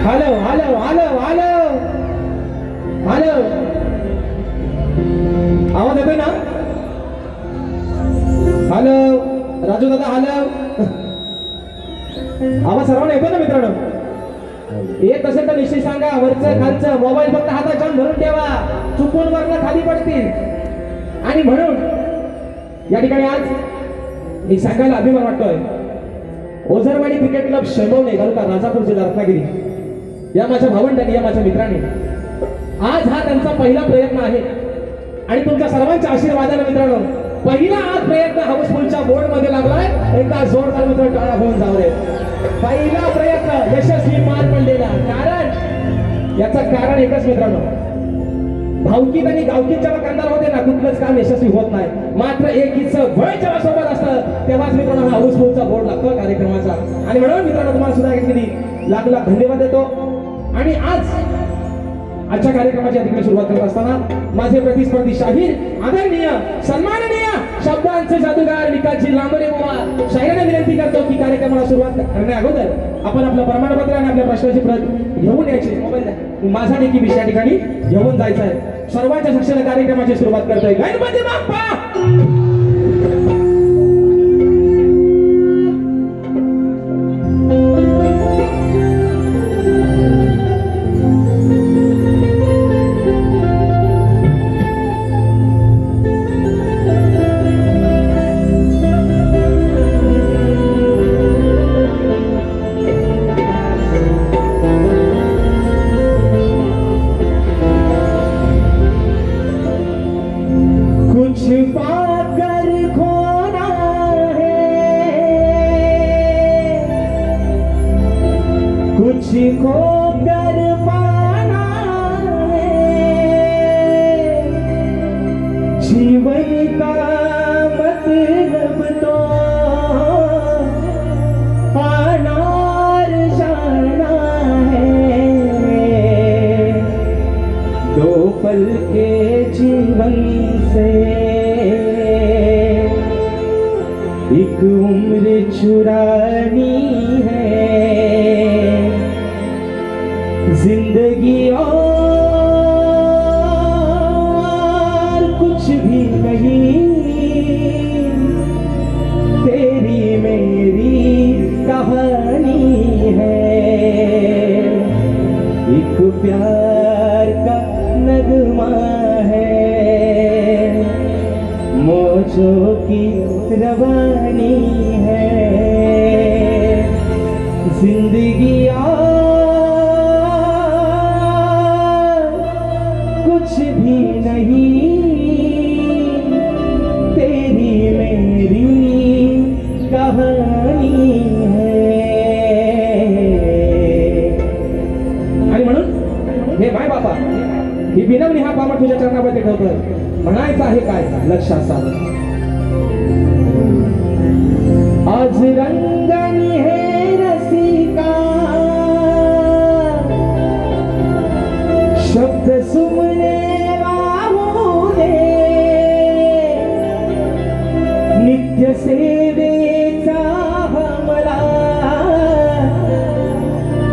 Hello hello hello hello hello, आवाज येतोय ना? हॅलो राजू दादा, हॅलो, आवाज सर्वांना येतो ना मित्रांनो? येत असेल तर निश्चित सांगा. वरचं खालचं मोबाईल फक्त हातात छान धरून ठेवा, चुकून वरनं खाली पडतील. आणि म्हणून या ठिकाणी आज मी सांगायला अभिमान वाटतोय, ओझरवाडी क्रिकेट क्लब शेंबवणे तालुका राजापूर जिल्हा रत्नागिरी या माझ्या भावंडांनी, या माझ्या मित्रांनी, आज हा त्यांचा पहिला प्रयत्न आहे. आणि तुमच्या सर्वांच्या आशीर्वादाने मित्रांनो, पहिला आज प्रयत्न हाऊसफुलच्या बोर्ड मध्ये लागलाय. एकदा जोरदार मित्र टाळ्या होऊन जाऊ दे. पहिला प्रयत्न यशस्वी पार पडलेला. कारण याचं कारण एकच मित्रांनो, भावकीत आणि गावकीत जेव्हा कंदार होते ना, कुठलंच काम यशस्वी होत नाही. मात्र एकीचं बळ जेव्हा सोबत असतं तेव्हाच मित्रांनो हा हाऊसफुलचा बोर्ड लागतो कार्यक्रमाचा. आणि म्हणून मित्रांनो तुम्हाला सुद्धा किती लाख लाख धन्यवाद देतो. आणि आजच्या कार्यक्रमाची अधिकृत सुरुवात करत असताना माझे प्रतिस्पर्धी शाहीर, आदरणीय, सन्माननीय, शब्दांचे जादूगार निकालजी लांबरे बुवा शाहिराने विनंती करतो की कार्यक्रमाला सुरुवात करण्या अगोदर आपण आपलं प्रमाणपत्र आणि आपल्या प्रश्नाची प्रत घेऊन यायची. मोबाईल माझा देखील या ठिकाणी घेऊन जायचं आहे. सर्वांच्या साक्षीने कार्यक्रमाची सुरुवात करतोय गणपती बाप्पा. एक उम्र चुरानी है, जिंदगी और कुछ भी नहीं, तेरी मेरी कहानी है। एक प्यार का नगमा है, मौजों की रवानी है। जिंदगी और कुछ भी नहीं, तेरी मेरी कहानी है। आणि म्हणून हे माय बापा, ही विनवणी हा पामट तुझ्या चरणामध्ये ठेवतोय. म्हणायचं आहे काय लक्षात सावध. आज रंगनी है रसिका, शब्द सुमने वाहू दे, नित्य सेवेचा हमला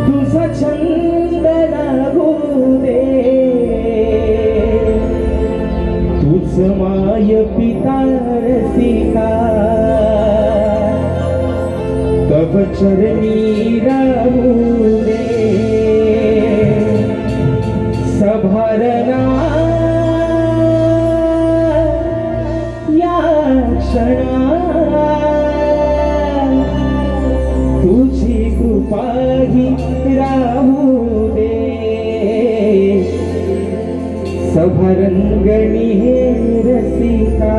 तुझा छंद लागू दे. तुझ माय पिता रसिका, तब चरणी राहू दे. सभारणा या क्षणा, तुझी कृपा ही राहू दे. सभारंगणी हे रसिका,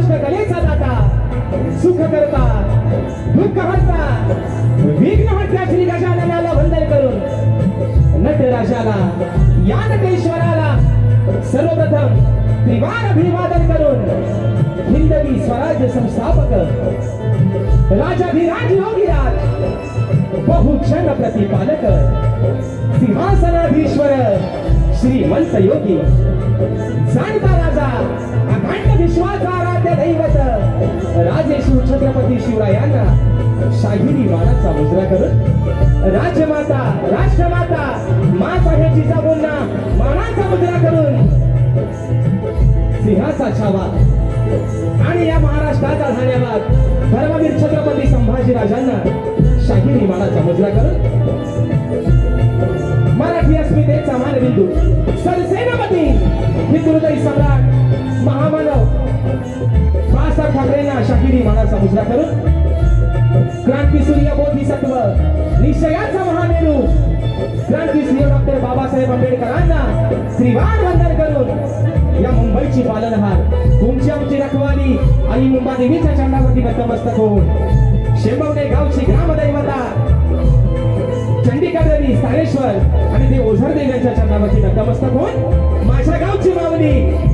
कलेचा दाता सुख करता दुःख हरता विघ्न हरता श्री गजाननाला वंदन करून नटराजाला या नटेश्वराला सर्वप्रथम त्रिवार अभिवादन करून हिंदवी स्वराज्य संस्थापक राजाधिराज योगीराज बहुक्षण प्रतिपालक सिंहासनाधीश्वर श्रीमंत योगी जाणता राजा अखंड विश्वाचा आराध्य दैवत राजेश्वर छत्रपती शिवरायांना शाहिरी मानाचा मुजरा करून राजमाता राष्ट्रमाता माता हे जिजाऊंना मानाचा मुजरा करून सिंहाचा छावा आणि या महाराष्ट्राचा धन्यवाद धर्मवीर छत्रपती संभाजी राजांना शाहिरी मानाचा मुजरा करून मराठी अस्मितेचा मानबिंदू सरसेनापती हिंदुहृदय सम्राट महामानव बाळासाहेब ठाकरेंना शाहिरी मानाचा मुजरा करून क्रांती सूर्य बोधिसत्व निश्चयाचा महामेरू क्रांती सूर्य डॉक्टर बाबासाहेब आंबेडकरांना श्रीवान वंदन करून या मुंबईची पालनहार तुमची आमची रखवाली आणि मुंबा देवीच्या चरणावरती नतमस्तक होऊन शेंबवणे गावची ग्रामदैवता चंडिका देवी स्थानेश्वर आणि ते ओझर देवी यांच्या चरणावरती नतमस्तक होऊन माझ्या गावची मावली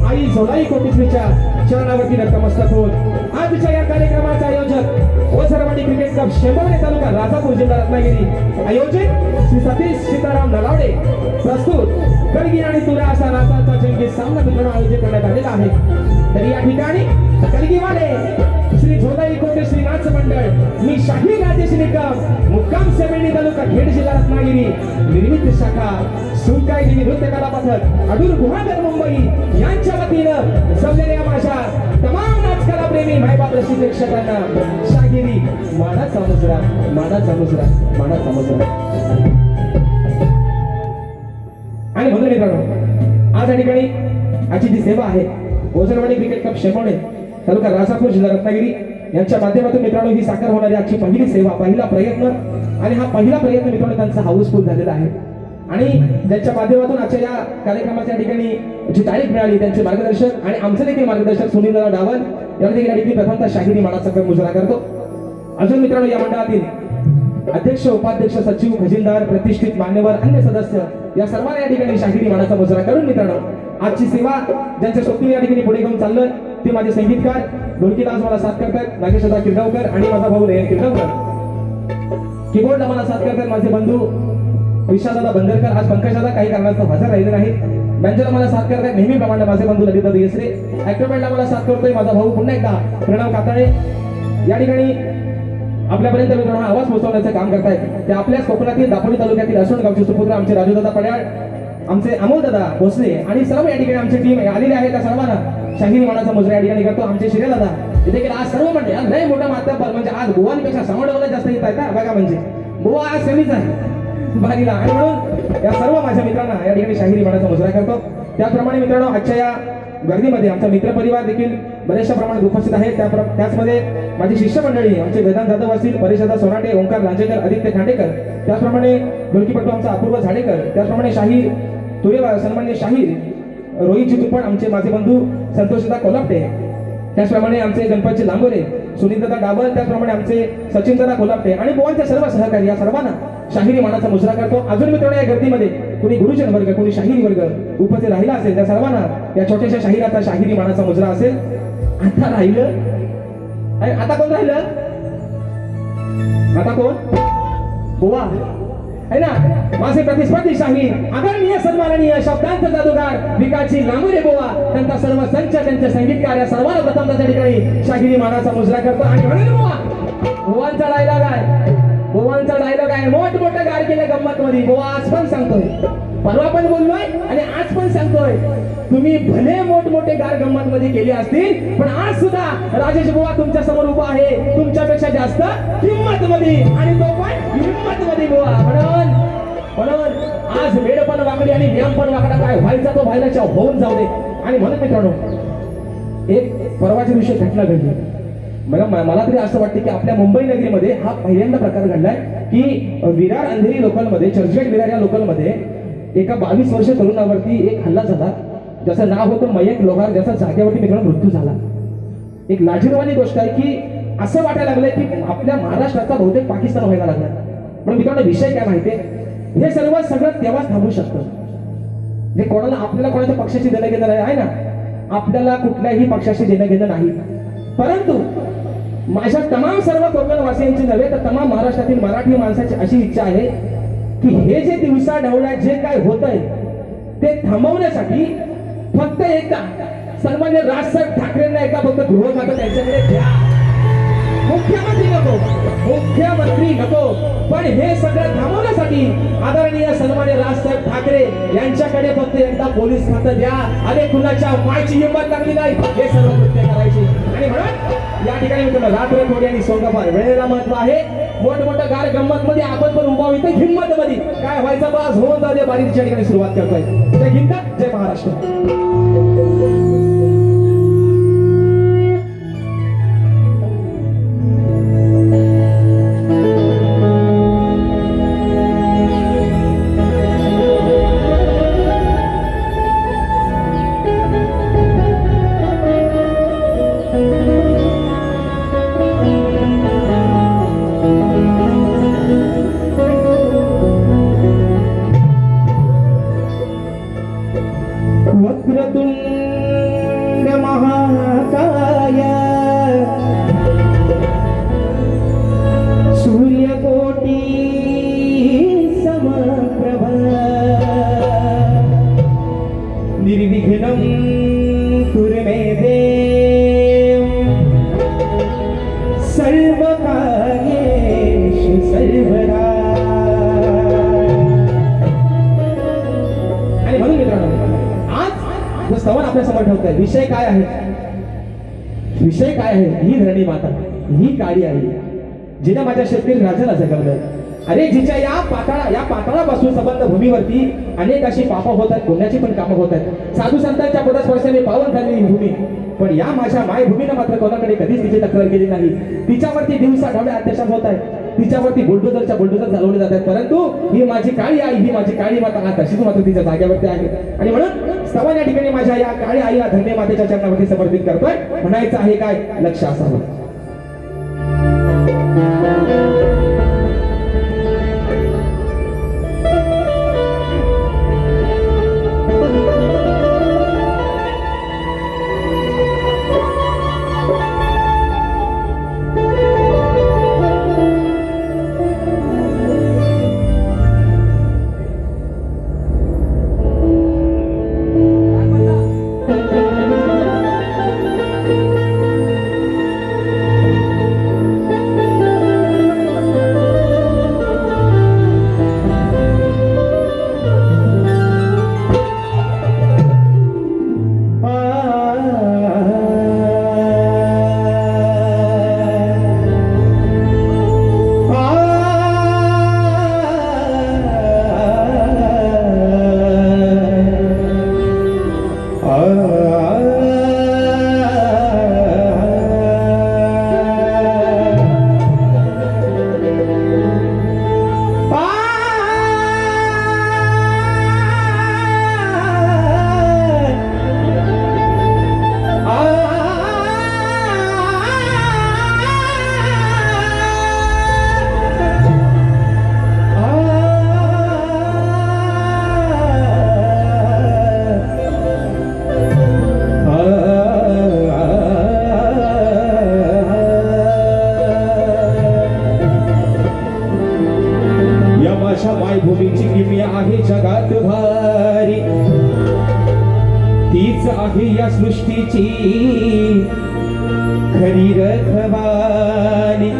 आई झोलाई कोटीसरीच्या चरणावरती नतमस्तक होऊन आजच्या या कार्यक्रमाचा आयोजक ओझरवाडी क्रिकेट क्लब शेंबवणे तालुका राजापूर जिल्हा रत्नागिरी आयोजित श्री सतीश सीताराम नलावडे प्रस्तुत कलगी आणि तुरा असा राजाचा जंगी सामना मित्रांनो आयोजित करण्यात आलेला आहे. तर या ठिकाणी कलगीवाले श्री झोलाई कोटे श्री नाच मंडळ मी शाहीर राजेश निकम मुक्काम सेवेणी तालुका खेड जिल्हा रत्नागिरी निर्मित शाखा सुलकाई देवी नृत्य कला पथक अडूर गुहागर मुंबई यांच्या वतीनं जमलेल्या माझ्या तमाम नाचकला प्रेमी मायबाप रसिक प्रेक्षकांना शाहिरी मानाचा मुजरा मानाचा मुजरा मानाचा मुजरा. आणि म्हणून मित्रांनो आज या ठिकाणी आजची जी सेवा आहे ओझरवाडी क्रिकेट क्लब शेंबवणे तालुका राजापूर जिल्हा रत्नागिरी यांच्या माध्यमातून मित्रांनो ही साकार होणारी आजची पहिली सेवा पहिला प्रयत्न आणि हा पहिला प्रयत्न मित्रांनो त्यांचा हाऊसफुल झालेला आहे. आणि ज्यांच्या माध्यमातून आजच्या या कार्यक्रमाच्या ठिकाणी जी तारीख मिळाली त्यांचे मार्गदर्शक आणि आमचे देखील मार्गदर्शक सुनील डावल यांनी देखील या ठिकाणी प्रथमतः शाहिरी मानाचा मुजरा करतो. अजून मित्रांनो या मंडळातील अध्यक्ष उपाध्यक्ष सचिव खजिनदार प्रतिष्ठित मान्यवर अन्य सदस्य या सर्वांना या ठिकाणी शाहिरी मानाचा मुजरा करून मित्रांनो आजची सेवा ज्यांच्या सोबतीने या ठिकाणी पुढे घेऊन चाललं ते माझे संगीतकार ढोलकीदास मला साथ करतात नागेशदा किर्डवकर आणि माझा भाऊ रेयन किर्डवकर कीबोर्डला मला साथ करतात माझे बंधू विशालदादा बंदरकर आज पंकजदादा काही कारणास्तव हजर राहिले नाहीत. बँजोला मला साथ करतात नेहमीप्रमाणे माझे बंधू ललितदादा येसरे ऍक्टोबॅटला मला साथ करतोय माझा भाऊ पुन्हा एकदा प्रणव काताळे या ठिकाणी आपल्यापर्यंत मित्रांनो आवाज पोहोचवण्याचं काम करतायत ते आपल्याच कोकणातील दापोली तालुक्यातील असोड गावचे सुपुत्र आमचे राजूदादा पड्याळ आमचे अमोलदादा भोसले आणि सर्व या ठिकाणी आमची टीम आलेली आहे त्या सर्वांना शाहिरी मानाचा मुजरा या ठिकाणी करतो. आमचे श्रीदादा इथे गेला आज सर्व म्हणजे आज लय मोठा माध्यम म्हणजे आज गोवांपेक्षा समडवलं जास्त येत आहे का बघा म्हणजे गोवा आज कमीच आहे बारीला आणि म्हणून या सर्व माझ्या मित्रांना या ठिकाणी शाहिरी मानाचा मुजरा करतो. त्याचप्रमाणे मित्रांनो आजच्या या गर्दीमध्ये आमचा मित्रपरिवार देखील बऱ्याचशा प्रमाणात उपस्थित आहे. त्याचमध्ये माझी शिष्यमंडळी आमचे वेदांत जाधव असतील परिषदा सोनाटे ओंकार लांजेकर आदित्य खांडेकर त्याचप्रमाणे ढोलकीपटू आमचा अपूर्व झाडेकर त्याचप्रमाणे शाहीर तुरेवा सन्मान्य शाहीर रोहित चितुपण आमचे माझे बंधू संतोषदा कोल्हापटे त्याचप्रमाणे आमचे गणपतजी लांबोरे सुनीलदादा डाबर त्याचप्रमाणे आमचे सचिनदादा कोल्हापटे आणि गोवांचे सर्व सहकारी या सर्वांना शाहिरी मानाचा मुजरा करतो. अजून मित्रांनो या गर्दीमध्ये कोणी गुरुजन वर्ग कोणी शाहिरी वर्ग उपस्थित राहिला असेल त्या सर्वांना या छोट्याशा शाहिराचा शाहिरी मानाचा मुजरा असेल. आता राहिलं आता कोण राहिलं आता कोण गोवा है ना माझे प्रतिस्पर्धी शाहीर आदरणीय सन्माननीय शब्दांत जादूगार विकासजी लांबुरे गोवा त्यांचा सर्व संच त्यांचे संगीतकार या सर्वांना प्रथम त्या ठिकाणी शाहिरी मानाचा मुजरा करतो. आणि म्हणून गोवांचा डायलॉग आहे गोवांचा डायलॉग आहे मोठमोठं गार केलं गंमत मध्ये गोवा आज पण सांगतोय परवा पण बोललोय आणि आज पण सांगतोय तुम्ही भले मोठमोठे गार गंमत मध्ये केले असतील पण आज सुद्धा राजेश गोवा तुमच्या समोर उभा आहे तुमच्यापेक्षा जास्त किंमत मध्ये आणि तो पण हिंमत मध्ये गोवा. म्हणून आज वेळ पण वाकडी आणि नियम पण वाकडा काय व्हायचा तो व्हायला होऊन जाऊ दे. आणि म्हणून मित्रांनो एक परवाच्या दिवशी घटना घडली मला तरी असं वाटतं की आपल्या मुंबई नगरीमध्ये हा पहिल्यांदा प्रकार घडलाय की विरार अंधेरी लोकलमध्ये चर्चगेट विरार या लोकलमध्ये एका 22 वर्षीय तरुणावरती एक हल्ला झाला ज्याचं नाव होतं मयंक लोहार ज्याचा जागेवरती मित्रांनो मृत्यू झाला. एक लाजिरवाणी गोष्ट आहे की असं वाटायला लागलंय की आपल्या महाराष्ट्राचा बहुतेक पाकिस्तान व्हायला लागला. पण मित्रांनो, विषय काय माहितीये, हे सगळं तेव्हाच थांबू शकतं जे कोणाला, आपल्याला कोणाच्या पक्षाशी देणं घेणं नाही आहे ना, आपल्याला कुठल्याही पक्षाशी देणं घेणं नाही. परंतु माझ्या तमाम सर्व कोकणवासियांची नव्हे तर तमाम महाराष्ट्रातील मराठी माणसाची अशी इच्छा आहे की हे जे दिवसा ढवळ्यात जे काय होत आहे ते थांबवण्यासाठी फक्त एकदा सन्मान्य राजसाहेब ठाकरेंना एकदा फक्त गृह खातं त्यांच्याकडे द्या. मुख्यमंत्री नको, पण हे सगळं थांबवण्यासाठी आदरणीय सन्मान्य राजसाहेब ठाकरे यांच्याकडे फक्त एकदा पोलीस खातं द्या. अरे कुणाच्या मायची हिंमत लागली नाही हे सर्व कृत्य करायची. आणि म्हणून या ठिकाणी मी रात्र थोडी आणि सोंगापार वेळेला महत्व आहे. मोठमोठं गार गंमत मध्ये आपण पण उभा होतो हिंमत मध्ये काय व्हायचं बाज होऊन जाऊ बारीच्या ठिकाणी सुरुवात करतोय. जय हिंद, जय महाराष्ट्र. वक्रतुंड महाकाय सूर्यकोटी समप्रभ निर्विघ्नं कुरु मे देव सर्वकार्येषु सर्वदा. आणि म्हणून मित्रांनो, आज स्तवन आपल्या समोर ठेवतोय. विषय काय आहे? विषय काय आहे? ही धरणी माता, ही काळी आहे जिने माझ्या शेतकरी राजाला जगवलं. अरे जिच्या या पाताळापासून संबंध भूमीवरती अनेक अशी पापं होत आहेत, पुण्याची पण कामं होत आहेत. साधू संतांच्या पदस्पर्शाने पावन झालेली ही भूमी, पण या माझ्या मायभूमीनं मात्र कोणाकडे कधीच तिची तक्रार केली नाही. तिच्यावरती दिवसा ढवळ्या अत्याचार होत आहेत, तिच्यावरती बुलडोजर चालवले जात आहेत. परंतु ही माझी काळी आई, ही माझी काळी माता तशीच मात्र तिच्या जागेवरती आहे. आणि म्हणून स्तवन या ठिकाणी माझ्या या काळी आईला धन्य मातेच्या चरणावरती समर्पित करतोय. म्हणायचं आहे काय? लक्ष असावं. मायभूमीची किमया आहे जगात भारी, तीच आहे या सृष्टीची खरी रखवाली.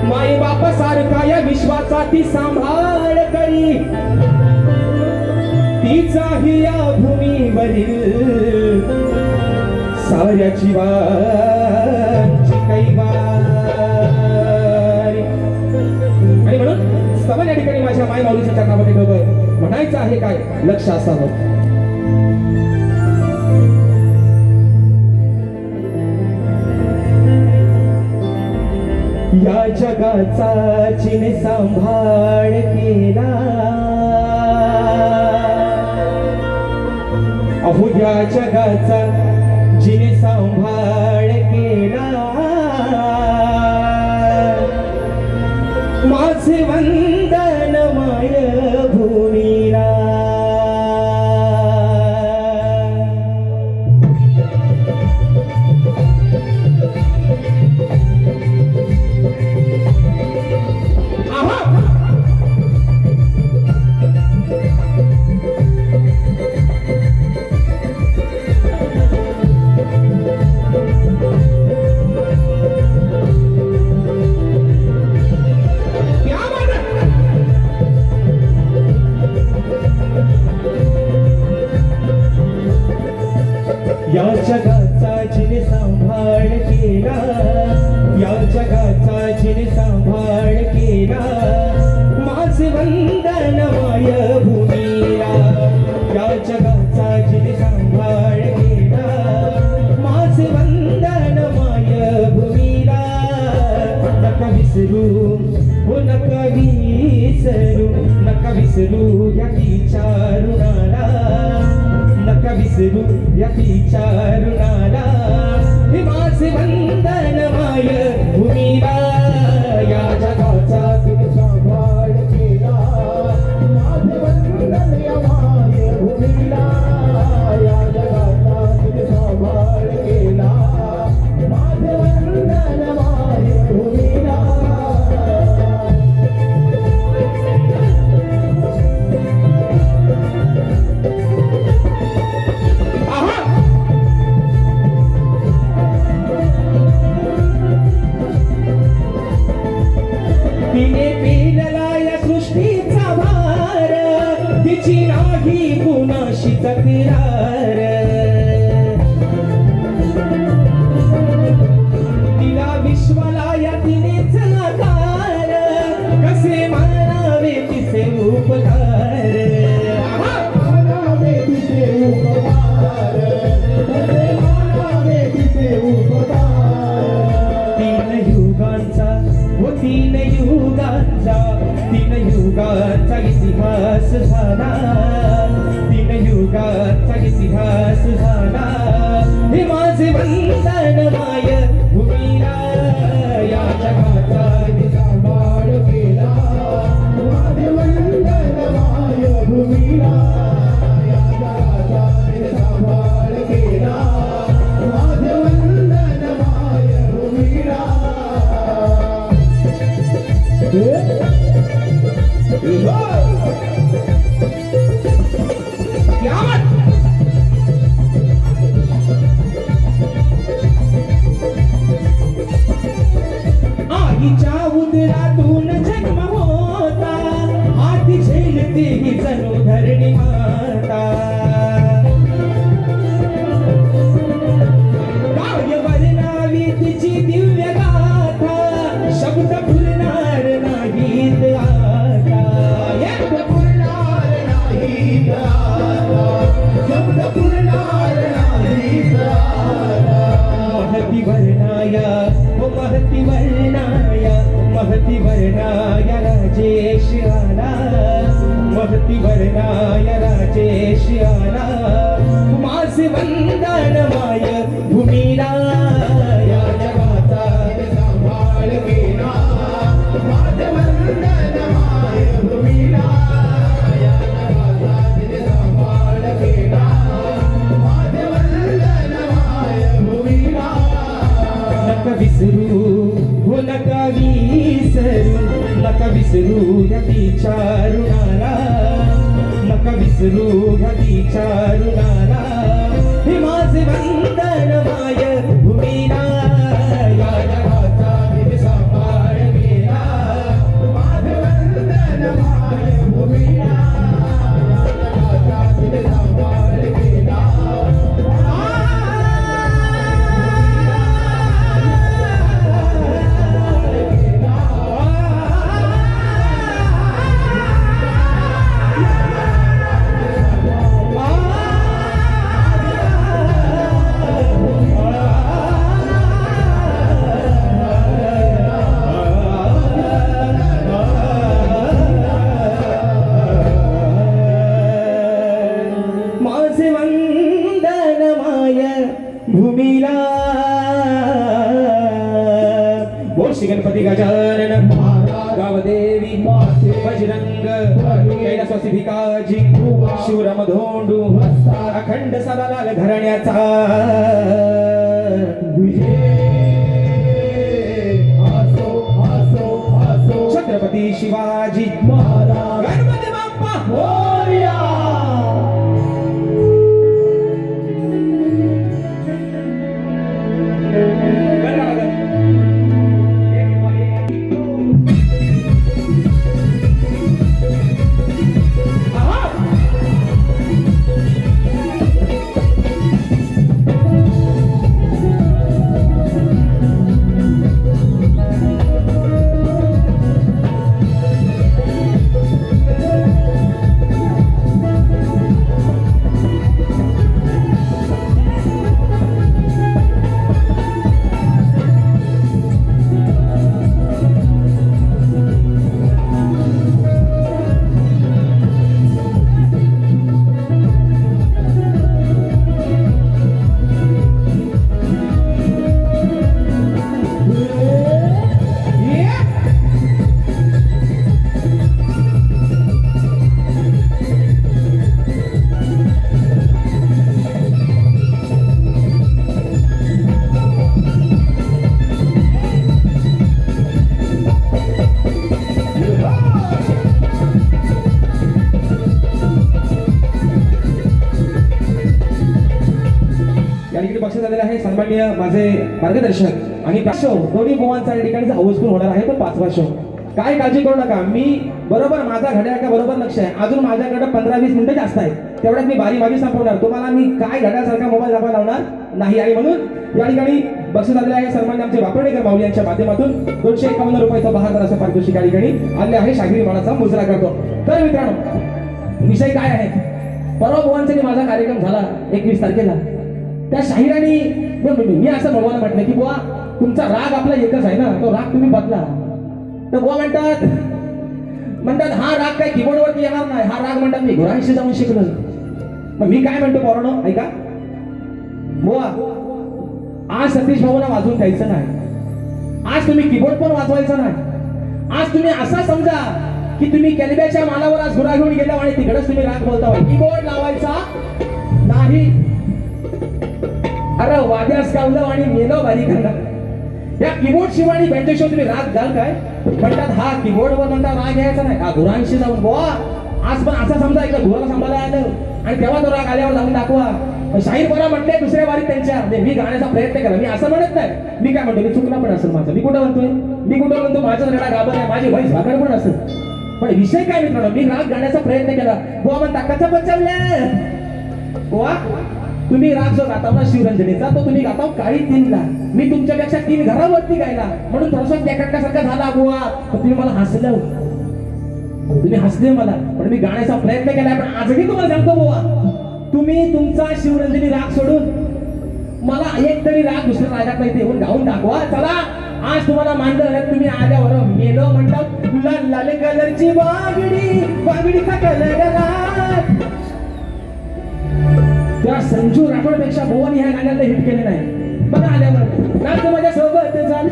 माई बाप सारखा या विश्वाचा ती सांभाळ करी, तीच आहे या भूमीवरील साऱ्या जीवांची कैवारी. आणि म्हणून स्तवन या ठिकाणी माझ्या माय माऊलीच्या चरणामध्ये ठेवतोय. म्हणायचं आहे काय? लक्ष असावं. या जगाचा जिने सांभाळ केला, अहो या जगाचा जिने सांभाळ केला माझे वंदन माय भूमीला. या जगाचा जिने सांभाळ केला, या जगाचा जिने सांभाळ केला माझे वंदन माय भूमीला. या जगाचा जिने सांभाळ केला माझे वंदन माय भूमीला. नका विसरू हो नका विसरू, नका विसरू या तिच्या ऋणाला, नका विसरू या तिच्या ऋणाला. हे माझे वंदन माय भूमीला. या जगाचा तिने सांभाळ केला माझे वंदन या माय भूमीला. या जगाचा तिने सांभाळ केला माझे वंदन माय भूमीला. तिने पेलला या सृष्टीचा भार, तिची नाही कुणाशी तक्रार. तिला विश्वाला या तिनेच आकार, कसे मानावे तिचे उपकार. मानावे तिचे उपकार, कसे मानावे तिचे उपकार. तीन युगांचा व तीन युगांचा, तीन युगांचा इतिहास झाला, तीन युगांचा इतिहास झाला. हे माझे वंदन माय भूमीला. या जगाचा तिने सांभाळ केला माझे वंदन माय भूमीला. या जगाचा तिने सांभाळ केला माझे वंदन माय भूमीला. आईच्या उदरातून जन्म होता, आधी झेलते ही जणू धरणी माता. काय वर्णावी तिची दिव्य गाथा, शब्द पुरणार नाहीत आता. शब्द पुरणार नाहीत आता, शब्द पुरणार नाहीत आता. महती वर्णाया हो महती वर्णाया, महती वर्णाया राजेश आला, महती वर्णाया राजेश आला. माझे वंदन माय भूमीला. या जगाचा तिने सांभाळ केला माझे वंदन माय भूमीला. या जगाचा तिने सांभाळ केला माझे वंदन माय भूमीला. नका विसरू हो नका विसरू, नका विसरू या तिच्या ऋणाला, नका विसरू या तिच्या ऋणाला. हे माझे वंदन माय भूमीला. या जगाचा तिने सांभाळ केला माझे वंदन माय भूमीला. या जगाचा तिने सांभाळ केला. भूमीला बोल श्री गणपती गजानन गावदेवी बजरंग कैलासवासी भिकाजी शिवराम धोंडू अखंड सदालाल घराण्याचा छत्रपती शिवाजी महाराज गणपती बाप्पा मोरया. बक्षीस झालेलं आहे सन्माननीय माझे मार्गदर्शक आणि शो दोन्ही बुवांचा या ठिकाणी हाऊसफुल होणार आहे तो 5वा शो. काय काळजी करू नका, मी बरोबर माझा घड्याळाकडे बरोबर लक्ष आहे. अजून माझ्याकडे 15-20 मिनिटं जास्त आहेत, तेवढ्यात मी बारी माझी संपवणार. तुम्हाला मी काय घड्याळासारखा मोबाईल दाखवायला लावणार नाही. आणि म्हणून या ठिकाणी बक्षीस झालेलं आहे सन्मान्य आमचे वापर्डेकर माऊली यांच्या माध्यमातून 251 रुपयाचा बहादर असं पारितोषिक या ठिकाणी आले आहे. शागिरी मानाचा मुजरा करतो. तर मित्रांनो, विषय काय आहे, परवा बुवांचा माझा कार्यक्रम झाला 21 तारखेला. त्या शाहिरांनी मी असं भगवान म्हटलं की बुवा तुमचा राग आपला एकच आहे ना, तो राग तुम्ही बदला. तर बुवा म्हणतात हा राग काय कीबोर्डवरती येणार नाही, हा राग म्हणतात मी घोरांशी जाऊन शिकलो. मग मी काय म्हणतो पोरांनो ऐका, बुवा आज सतीश भाऊना वाजवून द्यायचं नाही, आज तुम्ही कीबोर्ड पण वाजवायचं नाही. आज तुम्ही असा समजा की तुम्ही कॅलिब्याच्या मालावर आज घोरा घेऊन गेला आणि तिकडेच तुम्ही राग बोलता. कीबोर्ड लावायचा नाही. अरे वाद्यास गावलं आणि मेलो बारी करणार. या कीबोर्ड शिवाय आणि बँडेशिवाय तुम्ही राग घाल काय म्हणतात, हा कीबोर्डवर म्हणतात राग घ्यायचा नाही, हा घोरांशी जाऊन बुवा आज पण असं समजा एकदा घोराला सांभाळायला आलं आणि तेव्हा तो राग आल्यावर जाऊन दाखवा. शाहीर बरा म्हटले दुसऱ्या वारीत त्यांच्या मी गाण्याचा प्रयत्न केला. मी असं म्हणत नाही, मी काय म्हणतो मी चुकला पण असेल माझं. मी कुठं म्हणतो माझा रडा गाभर आहे, माझी व्हॉइस भाकर पण असेल. पण विषय काय मित्रांनो, मी राग गाण्याचा प्रयत्न केला. बुवा म्हणता कसा बचावलं बुवा, तुम्ही राग जो गाता ना शिवरंजनीचा तो तुम्ही गाता काळी 3ला. मी तुमच्यापेक्षा 3 घरावरती गायला म्हणून थोडासा त्याकडल्यासारखा झाला बुवा. तुम्ही मला हसलं, तुम्ही हसले मला, पण मी गाण्याचा प्रयत्न केलाय. पण आजही तुम्हाला सांगतो बुवा, तुम्ही तुमचा शिवरंजनी राग सोडून मला एक तरी राग दुसऱ्या रागात नाही ते गाऊन दाखवा. चला आज तुम्हाला मानलं, तुम्ही आल्यावर मेलो म्हणतात लाल लाल कलरची बागडीचा कलर लाल. त्या संजू राठोडपेक्षा भुवन ह्या गाण्याला हिट केले नाही. बघा आल्यावर नाच माझ्या सोबत झालं.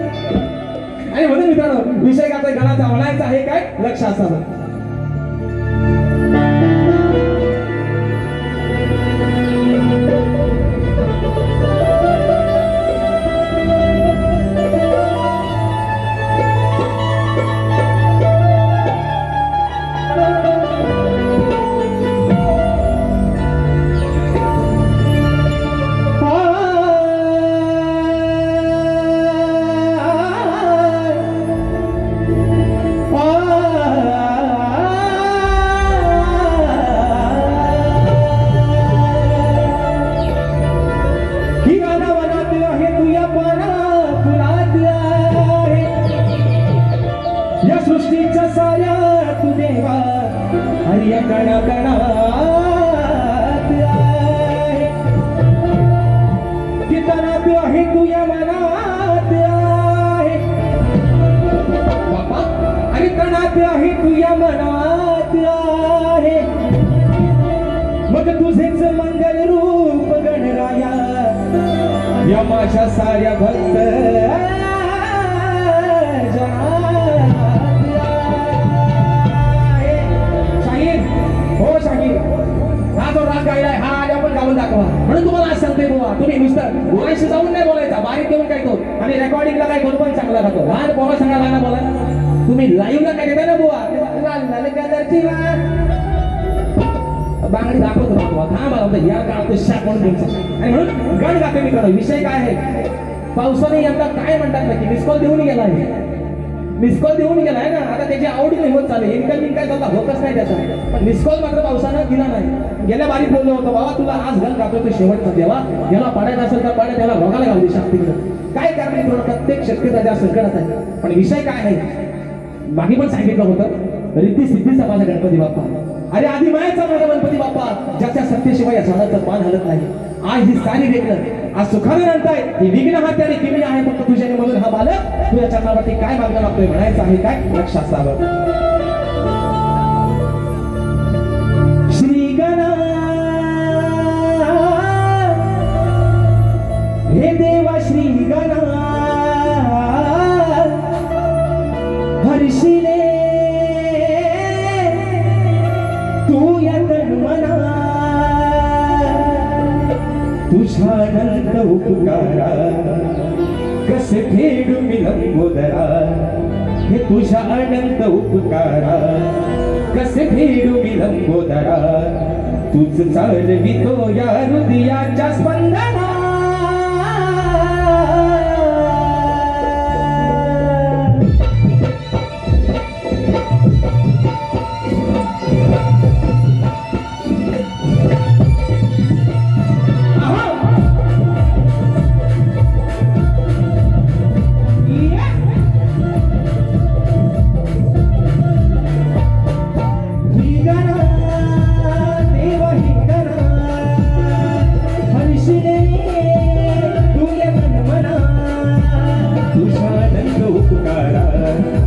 आणि म्हणून मित्रांनो, विषय काय गाण्याचा म्हणायचा आहे काय लक्ष असावं. मग तुझेच मंगल रूप गणराया या माझ्या साऱ्या भक्त शाहीर हो शाहीर हा जो राग गायलाय हा राग आपण गाऊन दाखवा म्हणून तुम्हाला आज सांगते बुवा तुम्ही नुसतं बोलायशी जाऊन नाही बोलायचा बारीक देऊन काय तो आणि रेकॉर्डिंगला काय कोण पण चांगला खातो लहान पोरा सांगा लहान बोला तुम्ही लाईव्हला काय देता ना बुवा बांगडी दाखवतो बुवा हा मला या काळात शाप म्हणून आणि म्हणून गण गाते मित्रांनो विषय काय आहे पावसाने यंदा काय म्हणतात नक्की मिसकॉल देऊन गेला आहे मिसकॉल देऊन गेलाय ना आता त्याची आवडी नाही होत चालेल इन्कमिंग काय त्याला होतच नाही त्याचा पण मिसकॉल मात्र पावसानं दिला नाही गेल्या बारीक बोललो होतो बाबा तुला आज गण गातो तो शेवटचा देवा याला पाण्यात असेल तर पाण्यात त्याला रोगाला घालू शांतीकडे काय कारण आहे थोडं प्रत्येक शक्यता त्या संकटात आहे पण विषय काय आहे मागे पण सांगितलं होतं रिद्धी सिद्धीचा माझा गणपती बाप्पा अरे आधी मायाचा माझा गणपती बाप्पा ज्याच्या सत्तेशिवाय या झाडाचं पान हलत नाही आज ही सारी वेगळं आज सुखाने आणताय ही विघ्न हाती आणि किमी आहे फक्त तुझ्याने म्हणून हा बालक तुझ्या चरणावरती काय मागणं लागतोय म्हणायचं आहे काय लक्ष असावं श्री गणा हे देवा श्री गणा हर्षिले तू या तन्मना तुझ्या अनंत उपकारा कसे फेडू मी लंबोदरा हे तुझ्या अनंत उपकारा कसे फेडू मी लंबोदरा तूच चालवितो या हृदयाच्या स्पंदना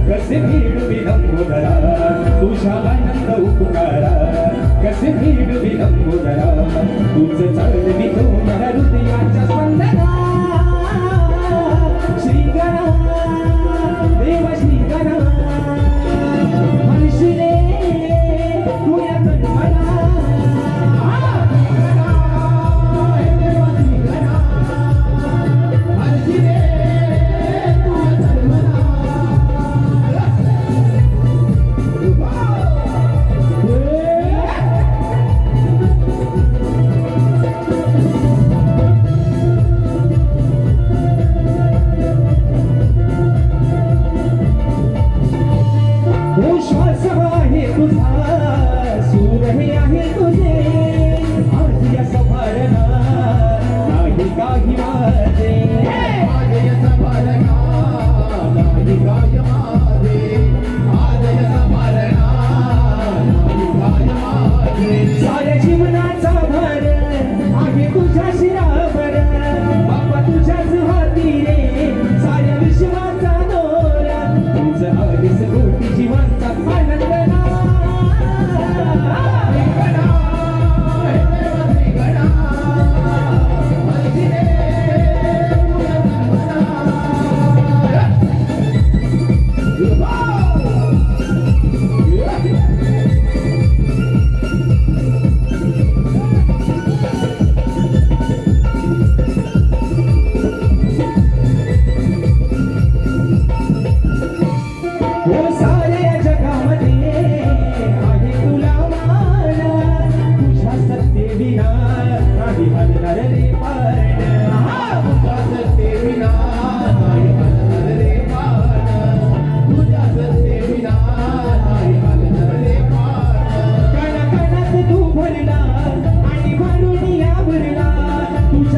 कसे भीड विलंबोदरा तुझ्या आनंद उपकारा कसे भीड विलंबोदरा तुझ चालवी तो या हृदयाच्या स्पंदना श्री गणा देव श्री गणा हर्षिले तू या तन्मना श्वास आहे तुझा सूर हे आहे तुझे आज या सभारणा नाही काही माझे आज या सभारणा नाही काही माझे आज या सभारणा नाही काही माझे साऱ्या जीवनाचा भार आहे तुझ्या शिरावर बाप्पा तुझ्याच हाती रे साऱ्या विश्वाचा दोरा तुझं आधीच कोटी जीवांचा आनंद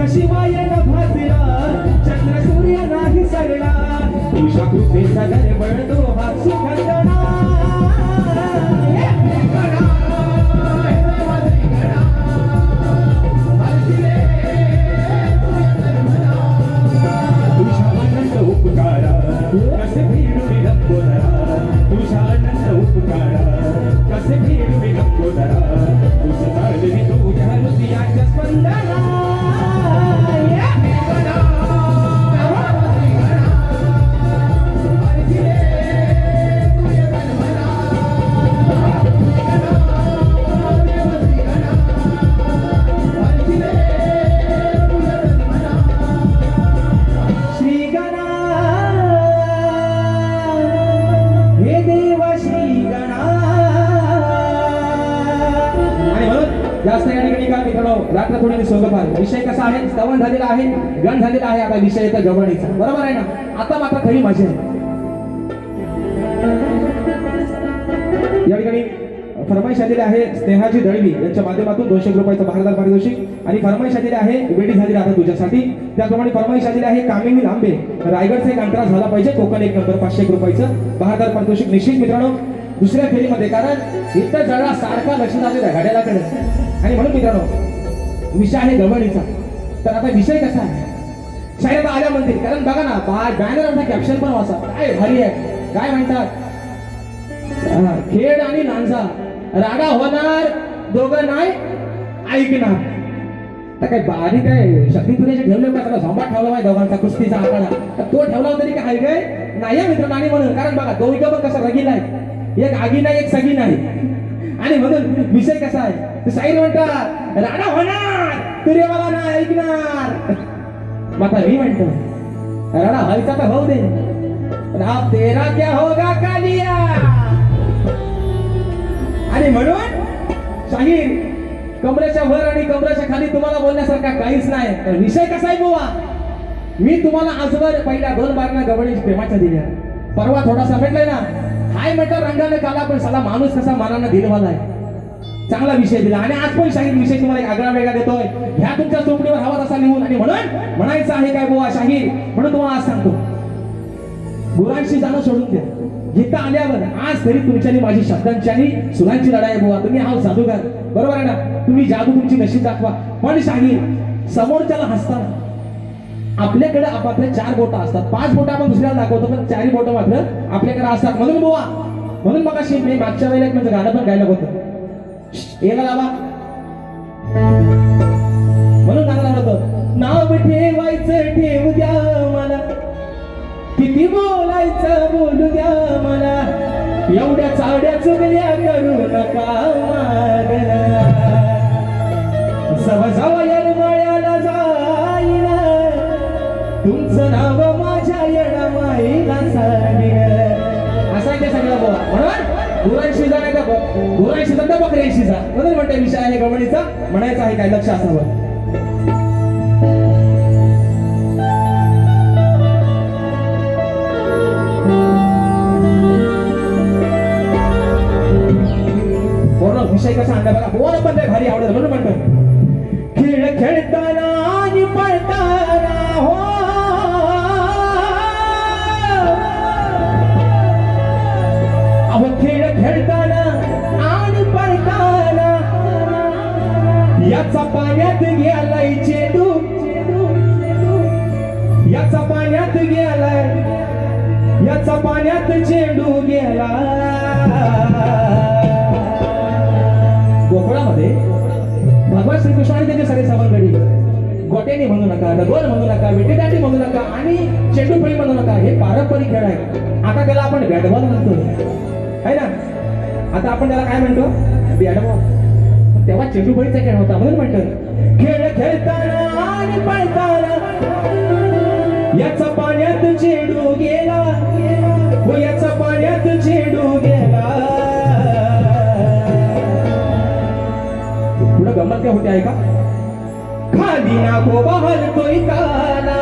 शिवाय न भासला चंद्र सूर्य नाही सरला तुझ्या कृपेचा दरबळ तो हा सुखंदना तुझ्या आनंद उपकारा कसे भीड विलंबोदरा तुझ्या आनंद उपकारा कसे भीड विलंबोदरा तुझं चालवी तुझ्या हृदयाच्या स्पंदना थोडेफार विषय कसा आहे, स्तवन झालेला आहे, गण झालेला आहे, आता विषय येतो गवळणीचा. बरोबर आहे ना? आता मात्र खरी मजा आहे. या ठिकाणी फरमाईश आलेली आहे स्नेहाची दळवी यांच्या माध्यमातून 200 रुपयाचं भारदार पारितोषिक आणि फरमाईश आलेली आहे वेडी झाली राधा तुझ्यासाठी. त्याप्रमाणे फरमाईश आलेली आहे कामिनी लांबे रायगडचा एक अंतरा झाला पाहिजे कोकण 1 नंबर 500 रुपयाचं भारदार पारितोषिक निश्चित मित्रांनो दुसऱ्या फेरीमध्ये, कारण इथं जरा सारखा लक्ष झालेला आहे घड्याळाकडे. आणि म्हणून मित्रांनो विषय आहे गवळणीचा. तर आता विषय कसा आहे शाळेत आल्या म्हणतील, कारण बघा ना बॅनर कॅप्शन पण वाचा काय भारी आहे. काय म्हणतात, खेड आणि नांजा राडा होणार दोघं नाही ऐकणार. तर काय बारीक आहे शक्ती तुझ्या ठेवले का त्याला झोंबा ठेवला पाहिजे दोघांचा कुस्तीचा आकडा, तर तो ठेवला तरी काय काय नाही मित्र. आणि म्हणून कारण बघा दोघं पण कसं रगीला आहे, एक आगी नाही एक सगी नाही. आणि म्हणून विषय कसा आहे, साईड म्हणतात राडा होणार तुरे मला नाही ऐकणार. माता मी म्हणतो राडा व्हायचा तर होऊ दे, अब तेरा क्या होगा कालिया. आणि म्हणून शाहीर कमरेच्या वर आणि कमरेच्या खाली तुम्हाला बोलण्यासारखा काहीच नाही. तर विषय कसा आहे बुवा, मी तुम्हाला आजवर पहिल्या 2 बारण्या गवळणी प्रेमाच्या दिल्या. परवा थोडासा म्हटलंय ना हाय म्हटलं रंगाने काला, पण साला माणूस कसा मनानं दिलवाला आहे. चांगला विषय दिला आणि आज पण शाहीर विषय तुम्हाला एक आगळा वेगळा देतोय. ह्या तुमच्या चोपडीवर हवा तसा लिहून. आणि म्हणून म्हणायचं आहे काय बुवा शाहीर, म्हणून तुम्हाला आज सांगतो गुरांशी जाणं सोडून द्या. जिथं आल्यावर आज तरी तुमच्या आणि माझी शब्दांची आणि सुरांची लढाई आहे बुवा. तुम्ही हा जादूगार बरोबर आहे ना, तुम्ही जादू तुमची नशीब दाखवा. पण शाहीर समोरच्याला हसताना आपल्याकडे आपल्या 4 बोटं असतात, 5 बोटं आपण दुसऱ्याला दाखवतो, पण 4 बोटं मात्र आपल्याकडे असतात. म्हणून बुवा म्हणून मग अशी मी मागच्या वेळेला म्हणजे गाणं पण गायला होतं याला लावा, म्हणून गाणं लावलं होतं नाव ठेवायचं ठेवू द्या मला, किती बोलायचं बोलू द्या मला, एवढ्या चावड्या चुगल्या करू नका मागला. सवा सवा येरमाळ्याला जाईल तुमचं नाव माझ्या येणामाईला सांगेल. असा आहे ते सगळं बोला. म्हणून गुरांशी जा नाही का गुरांशी जा तर बकऱ्यांशी जा. म्हणून म्हणते विषय आहे गवळणीचा. म्हणायचं आहे काय लक्ष असावं. विषय कसा आणला बघा, बोल पण लय भारी आवडत. म्हणून म्हणतो खेळ खेळताना आणि पळताना हो अहो खेळ खेळताना आणि पळताना याचा पाण्यात गेलाय चेंडू, याचा पाण्यात गेलाय, याचा पाण्यात चेंडू गेला. गोकुळामध्ये भगवान श्रीकृष्ण आणि त्याचे सगळे सवंगडी गोट्याने म्हणू नका, डगोर म्हणू नका, विटेदांडी म्हणू नका आणि चेंडूफळी म्हणू नका. हे पारंपरिक खेळ आहे. आता त्याला आपण बॅट बॉल म्हणतो आहे ना. आता आपण त्याला काय म्हणतो बॅट बॉल. तेव्हा चेंडूफळीचा खेळ होता. म्हणून म्हणतो खेळ खेळताना आणि पळताना याचा पाण्यात चेंडू गेला, हो याचा पाण्यात चेंडू गेला. पुढे गंमत काय होते आहे का, खाली ना गोबा हलतोय काला,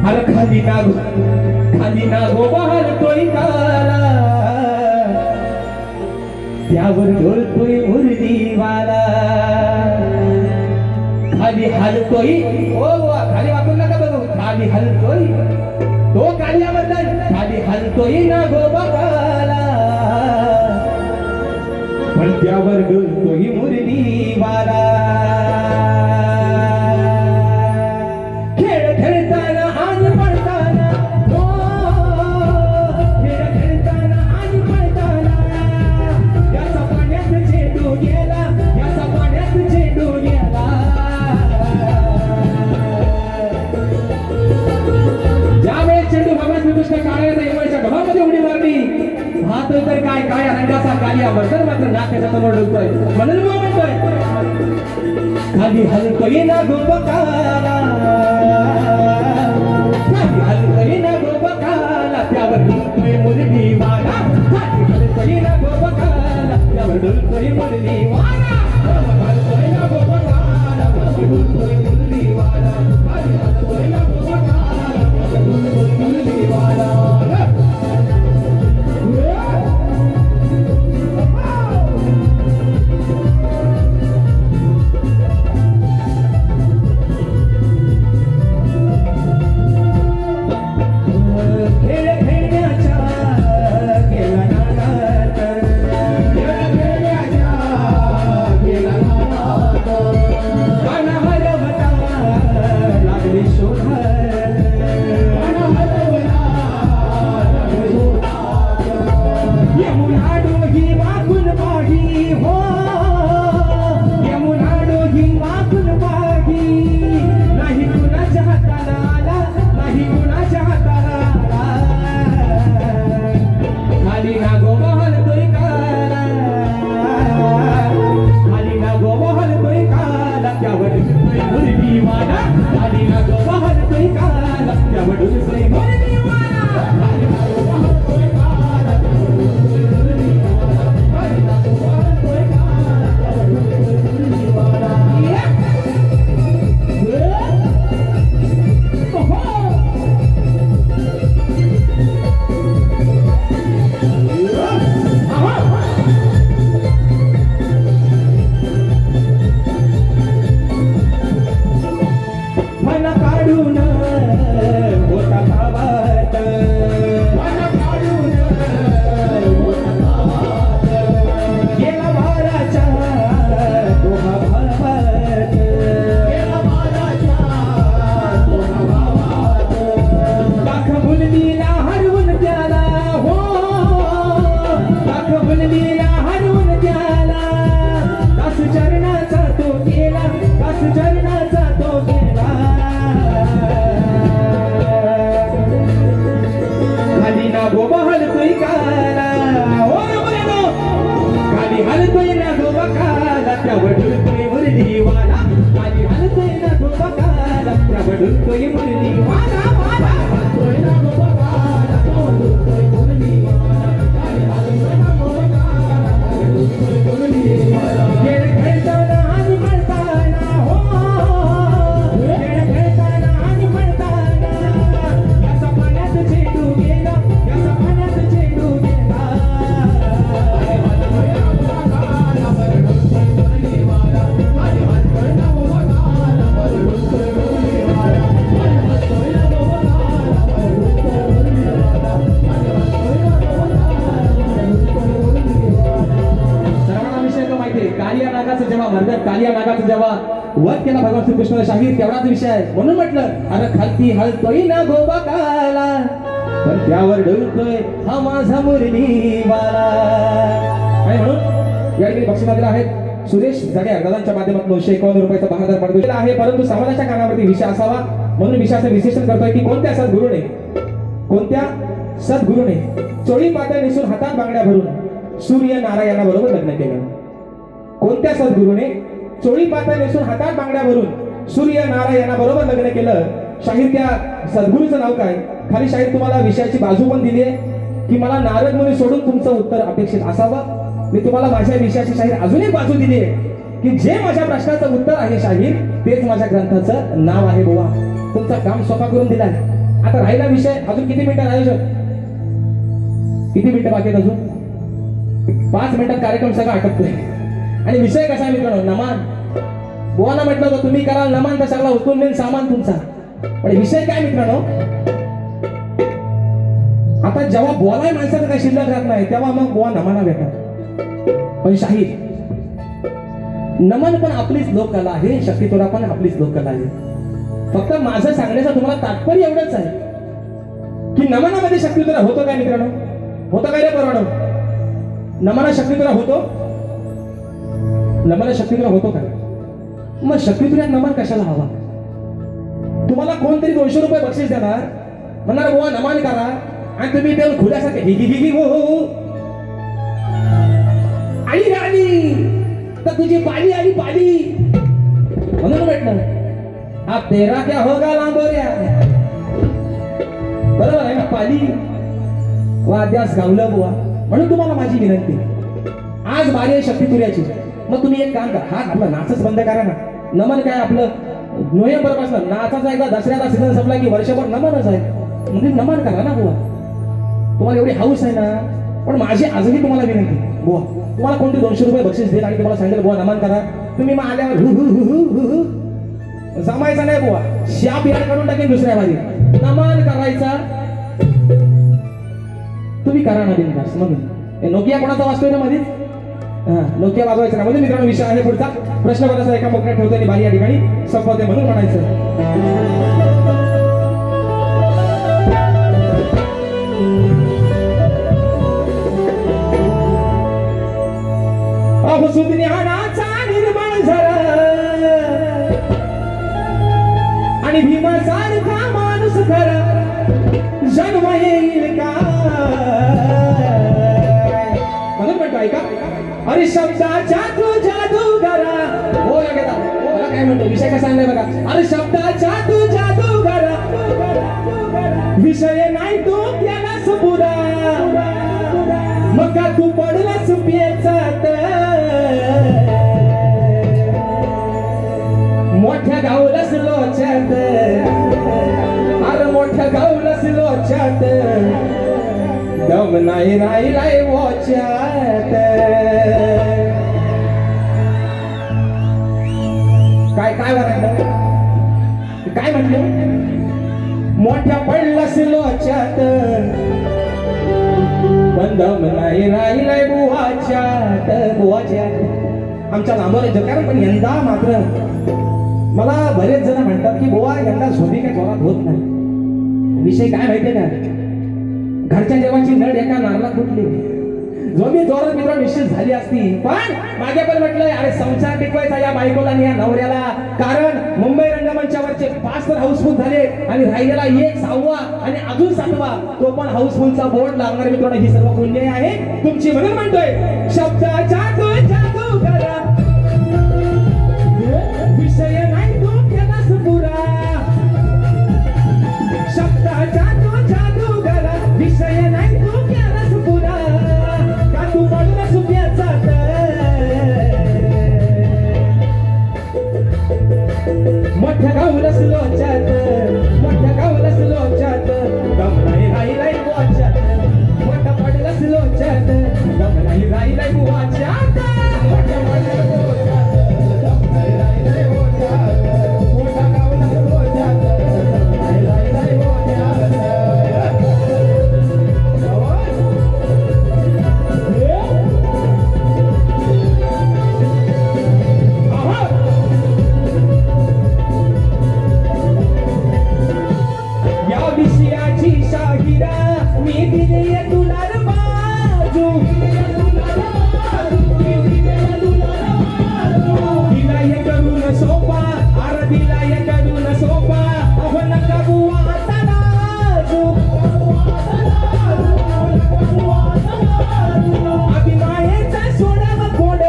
अरे खाली ना गोबा हलतोय काला, त्यावर ढोलतोय मुरलीवाला. खाली हलतोय ओ खाली वाकून नका बघू, खाली हलतोय तो काल्याबद्दल, खाली हलतोय ना गोबा काला, पण त्यावर डोलतोही मुरलीवाला. खेळ खेळताना आणि पळताना हो, खेळ खेळताना आणि पळताना याचा पाण्यात चेंडू गेला, याचा पाण्यात चेंडू गेला. ज्यावेळेस चेंडू भगवान श्रीकृष्ण काळ्याच्या यमाच्या ढोबामध्ये उडी मारली, हात तर काय काय रंगाचा कालियावर तर मात्र नाकाच्या समोर डुलतोय. म्हणून मग म्हणतोय खाली हलतोय ना गोपकाला, खाली हलतोय ना गोपकाला, त्यावर डुलतोय मुरलीवाला, खाली हलतोय ना गोपकाला, त्यावर डुलतोय मुरलीवाला. खेळ खेळण्याच्या गेला नादात. गाणं हरवता लागली शोधात. यमुना डोही वाकून पाही हो, यमुना डोही वाकून पाही. नाही कुणाच्या हाताला आला, नाही कुणाच्या हाताला आला. खाली नागोबा हलतोय काला, खाली नागोबा हलतोय काला, त्यावर दिसतोय मुरलीवाला. खाली नागोबा हलतोय काला, त्यावर दिसतोय मुरलीवाला. खाली नागोबा हलतोय काला, त्यावर दिसतोय मुरलीवाला. खाली नागोबा हलतोय काला, त्यावर दिसतोय मुरलीवाला. मन काढून होता भावात, मन काढून होता भावात. गेला भाराच्या दोहा भावात, गेला भाराच्या दोहा भावात. दाख बुलबीला हरवून त्याला हो, दाख बुलबीला हरवून त्याला. दास चरणाचा तो गेला, दास चरणाचा तो गेला. खाली नागोबा हलतोय काला हो नो, खाली हलतोय नागोबा काला, त्यावर ढुलतोय मुरलीवाला. खाली हलतोय नागोबा काला, त्यावर ढुलतोय मुरलीवाला. हलतोय नागोबा काला, त्यावर ढुलतोय मुरलीवाला. खाली हलतोय नागोबा काला, त्यावर ढुलतोय मुरलीवाला. खेळ खेळताना आणि पळताना हो, खेळ खेळताना आणि पळताना. याचा पाण्यात चेंडू गेला, याचा पाण्यात चेंडू गेला. हलतोय नागोबा काला, त्यावर ढुलतोय मुरलीवाला. खाली हलतोय नागोबा काला, त्यावर ढुलतोय मुरलीवाला. खाली हलतोय नागोबा काला, त्यावर ढुलतोय मुरलीवाला. खाली हलतोय नागोबा काला, त्यावर ढुलतोय मुरलीवाला. सर्वांना विषय तो माहिती आहे. कालिया नागाचं जेव्हा मर्दन कालिया नागाचं जेव्हा वध केला भगवान श्रीकृष्ण शाहीर, तेवढाच विषय आहे. म्हणून म्हटलं अरे खालती हलतोय ना गोबा काला, पण त्यावर ढुलतोय हा माझा मुरलीवाला. आणि म्हणून या ठिकाणी बक्षीस दिलेलं आहे सुरेश जगे दादांच्या माध्यमातून 951 रुपयाचा बहादर पाठवलेला आहे. परंतु समाजाच्या कानावरती विषय असावा म्हणून विषयाचं विश्लेषण करतोय की कोणत्या सद्गुरूने, कोणत्या सद्गुरूने चोळी पातळ नेसून हातात बांगड्या भरून सूर्य नारायणाबरोबर लग्न केलं. कोणत्या सद्गुरूने चोळी पातळ नेसून हातात बांगड्या भरून सूर्य नारायणाबरोबर लग्न केलं. शाहीर त्या सद्गुरूचं नाव काय? खाली शाहीर तुम्हाला विषयाची बाजू पण दिली आहे की मला नारद मुनी सोडून तुमचं उत्तर अपेक्षित असावं. मी तुम्हाला माझ्या विषयाची शाहीर अजून एक बाजू दिली आहे की जे माझ्या प्रश्नाचं उत्तर आहे शाहीर तेच माझ्या ग्रंथाचं नाव आहे. बुवा तुमचं काम सोपा करून दिलाय. आता राहिला विषय, अजून किती मिनिटं आयोजक, किती मिनिटं बाकी आहेत? अजून 5 मिनिटात कार्यक्रम सगळा आटपतोय. आणि विषय कसा आहे मित्रांनो? नमान. बुवाना म्हटलं होतं तुम्ही कराल नमान तर सगळा उचलून देईन सामान तुमचा. पण विषय काय मित्रांनो, आता जेव्हा बोलाय माणसाला काही शिल्लक राहत नाही तेव्हा मग बुवा नमाना भेटतात. पण शाहीर नमन पण आपलीच लोककला आहे, शक्तितोरा पण आपलीच लोककला आहे. फक्त माझं सांगण्याचं तुम्हाला तात्पर्य एवढंच आहे की नमनामध्ये शक्तितोरा होतो काय मित्रांनो? होतं काय रे परवानो? नमना शक्तितोरा होतो? नमना शक्तितोरा होतो काय? मग शक्तितोऱ्यात नमन कशाला हवा? तुम्हाला कोणतरी 200 रुपये बक्षीस देणार, म्हणणार बुवा नमन करा, आणि तुम्ही त्याला खुल्यासारखे हिगी हो हो हो आई राणी तर तुझी पाली आली पाली म्हणून भेटलं. हा तेरा क्या होगा लांबोऱ्या, बरोबर आहे ना? पाली वाद्यास गावलं बुवा. म्हणून तुम्हाला माझी विनंती, आज बारी आहे शक्तितुऱ्याची. मग तुम्ही एक काम करा, हा आपला नाचच बंद करा ना. नमन काय आपलं नोव्हेंबर पासून नाचाचा एकदा दसऱ्याचा सीझन संपला की वर्षभर नमनच आहे. म्हणजे नमन करा ना बुवा, तुम्हाला एवढी हाऊस आहे ना. पण माझी आजही तुम्हाला विनंती बुवा, तुम्हाला कोणते 200 रुपये बक्षीस देईल आणि तुम्हाला सांगेल बुवा नमन करा, तुम्ही मग आल्यावर हु हु हु हु हु हु जमायचा नाही बुवा. शाप याड काढून टाकेन दुसऱ्या भारी. नमन करायचा तुम्ही करा ना बिनधास्त. म्हणून नोकिया कोणाचा वाचतोय ना मध्ये, हा नोकिया वाजवायचा ना. म्हणजे मित्रांनो विषय आहे पुढचा प्रश्न करायचा एका मोकळ्या ठेवतो आणि बारी या ठिकाणी संपवते म्हणून म्हणायचं. अहो ज्ञानाचा निर्माण झाला आणि भीमासारखा माणूस खरा जन्म येईल का म्हणून म्हणतो ऐका. अरे शब्दाच्या तू जादू करा हो लागेल. मला काय म्हणतो विषय कसा आणलाय बघा. अरे शब्दाच्या तू जादू करा विषय नाही तो केलास पुरा मग का तू पडलास पेचात मोठ्या गावलास लोच्यात. अरे मोठ्या गावलास लोच्यात दम नाही राहिलाय वोच्यात. काय काय म्हणाल काय म्हटलं. मोठ्या पडलास लोच्यात पण दम नाही राहिलाय बुवाच्यात बुवाच्यात. आमच्या लांबवर कारण पण यंदा मात्र मला बरेच जण म्हणतात की बुवा यंदा झोपी काय जोरात होत नाही. विषय काय माहितीये का, घरच्या जेवाची नड एका नारला फुटली. झोपी जोरात मित्र निश्चित झाली असती पण मागे पण म्हटलंय अरे संसार टिकवायचा या बायकोला आणि या नवऱ्याला. कारण मुंबई रंगमंचावरचे 5 तर हाऊसफुल झाले आणि राहिलेला 1 6वा आणि अजून 7वा तो पण हाऊसफुलचा बोर्ड लागणार. मित्रांनो ही सर्व पुण्य आहे तुमची म्हणून म्हणतोय शब्दाच्या तू जादू करा विषय नाही तू केलास पुरा. शब्दाच्या तू जादू करा विषय नाही तू केलास पुरा का तू पडलास पेचात. मोठ्या गावलास लोच्यात मोठ्या गावलास लोच्यात दम नाही राहिलाय बुवाच्यात. मोठा पडलास लोच्यात दम नाही राहिलाय बुवाच्यात. मोठ्या पडलास लोच्यात दम नाही राहिलाय बुवाच्यात. मोठा गावलास लोच्यात दम नाही राहिलाय बुवाच्यात. या विषयाची शाहिरा मी दिली तुला रे बाजू. दिला ये करून सोपा अरे दिला ये करून सोपा अहो नका बुवा आता लाजू. अभिमानाचा सोडा खोड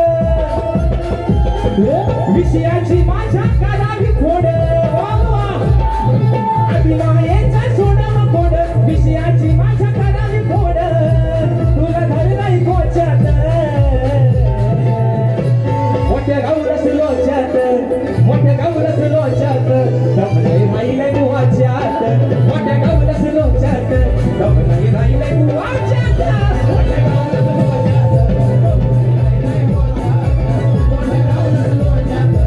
विषयाची माझ्या कानावी खोड. अभिमानाचा सोडा खोड विषयाची माझ्या कानावी खोड तुला धरलाय कोच्यात. मोठ्या गावलास लोच्यात मोठ्या गावलास लोच्यात दम नाही राहिलाय बुवाच्यात. मोठ्या गावलास लोच्यात दम नाही राहिलाय बुवाच्यात. मोठ्या गावलास लोच्यात दम नाही राहिलाय बुवाच्यात. मोठ्या गावलास लोच्यात दम नाही राहिलाय बुवाच्यात.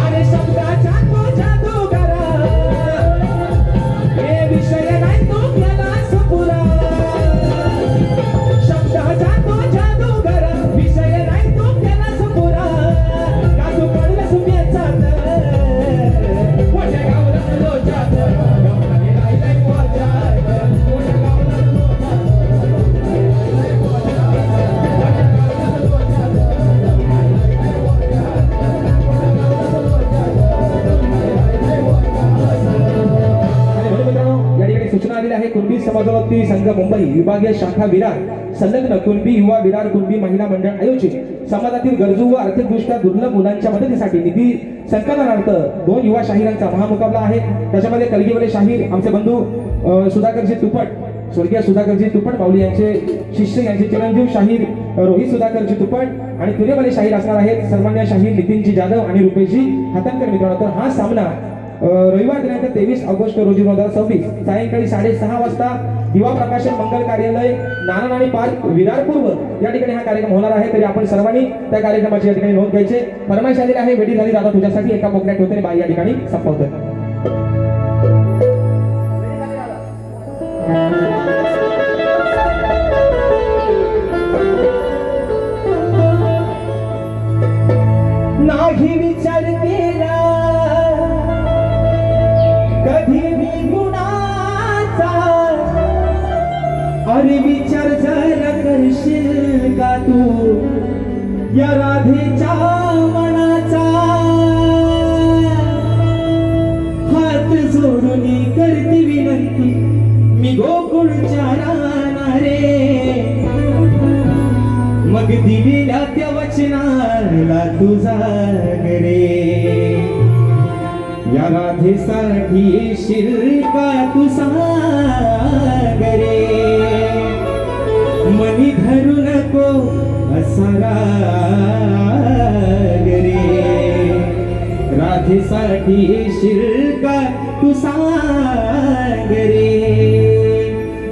अरे शब्दाच्या तू जादू करा हे विषय नाही तू केलास पुरा. शब्दाच्या तू जादू करा विषय नाही तू केलास पुरा का तू पडलास पेचात. मोठ्या गावलास लोच्यात दम नाही राहिलाय बुवाच्यात. मोठ्या गावलास लोच्यात दम नाही राहिलाय बुवाच्यात. मोठ्या गावलास लोच्यात दम नाही राहिलाय बुवाच्यात. मोठ्या गावलास लोच्यात दम नाही राहिलाय बुवाच्यात. आणि म्हणून मित्रांनो या ठिकाणी सूचना आलेली आहे. कुणबी समाजोन्नती संघ मुंबई विभागीय शाखा विरार संलग्न कुणबी युवा विरार कुणबी महिला मंडळ आयोजित समाजातील गरजू व आर्थिकदृष्ट्या दुर्लभ मुलांच्या मदतीसाठी निधी संकलनार्थ 2 युवा शाहिरांचा महामुकाबला आहे. त्याच्यामध्ये कलगीवाले शाहीर आमचे बंधू सुधाकरजी तुपट स्वर्गीय सुधाकरजी तुपट माऊली यांचे शिष्य यांचे चिरंजीव शाहीर रोहित सुधाकरची तुपण आणि तुरेवाले शाहीर असणार आहेत सन्मान्य शाहीर नितीनजी जाधव आणि रुपेशजी हातनकर मित्रांनो. तर हा सामना रविवार दिनांक 23 ऑगस्ट रोजी 2026 सायंकाळी 6:30 वाजता दिवा प्रकाशन मंगल कार्यालय नानानाणी पार्क विरार पूर्व या ठिकाणी हा कार्यक्रम होणार आहे. तरी आपण सर्वांनी त्या कार्यक्रमाची या ठिकाणी नोंद घ्यायचे. फरमाईश आलेली आहे, वेडी झाली दादा तुझ्यासाठी एका बोकड्या ठेवते आणि बाई या ठिकाणी संपवतं. नाही विचार केला कधी मी गुणाचा, अरे विचार जरा करशील का तू या राधेच्या मनाचा. हात जोडून करती विनंती मी गोकुळच्या राहणारे, मग दिलेल्या त्या वचनाला तुझा गरे. या राधेसाठी येशील का तू सागरे, मनी धरू नको असा राग रे. राधेसाठी येशील का तू सागरे,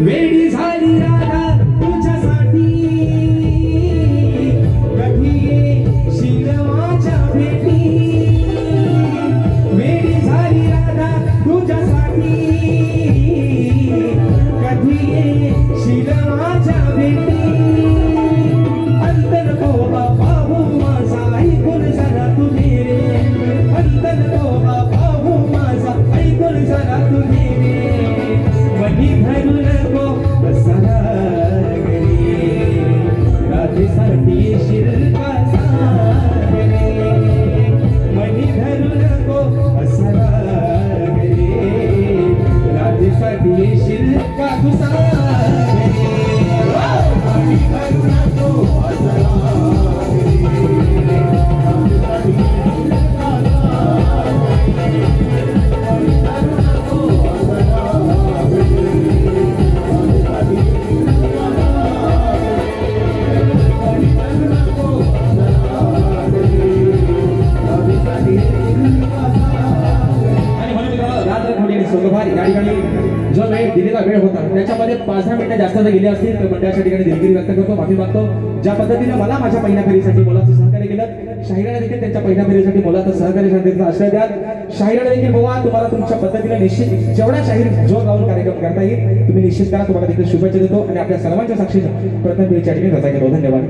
वेडी झाली राधा तुझ्यासाठी, कधी येशील माझ्या भेटी. वेडी झाली राधा तुझ्यासाठी, कधी येशील माझ्या भेटी. अंतर तोबा पाहू माझा ऐकून जरा तुम्ही रे, अंतर तोबा पाहू माझा ऐकून जरा तुम्ही रे. मनी धरू नको असा राग रे, राधेसाठी येशील का सागरे. मनी धरू नको असा राग रे, राधेसाठी येशील का तू सागरे. मनी धरू नको असा राग रे, राधेसाठी येशील का सागरे. मनी धरू नको असा राग रे, राधेसाठी येशील का सागरे. मनी धरू नको असा राग रे, राधेसाठी येशील का सागरे. आणि म्हणून मित्रांनो, रात्र थोडी आणि स्वर्गभार या ठिकाणी जो वेळ दिलेला वेळ होता त्याच्यामध्ये 5-10 मिनिटं जास्त जर गेली असतील तर मंडळाच्या ठिकाणी दिलगिरी व्यक्त करतो, माफी मागतो. ज्या पद्धतीने मला माझ्या पहिल्या फेरीसाठी मोलाचं सहकार्य केलं, शाहिराने देखील त्यांच्या पहिल्या फेरीसाठी मोलाचं सहकार्य करण्याचा आश्रय द्या. शाहिराने देखील गोवा तुम्हाला तुमच्या पद्धतीने निश्चित जेवढा शाहीर जोर लावून कार्यक्रम करता येईल तुम्ही निश्चित करा. तुम्हाला देखील शुभेच्छा देतो आणि आपल्या सर्वांच्या साक्षीने प्रथम फेरीच्या ठिकाणी रजा घेतो. धन्यवाद.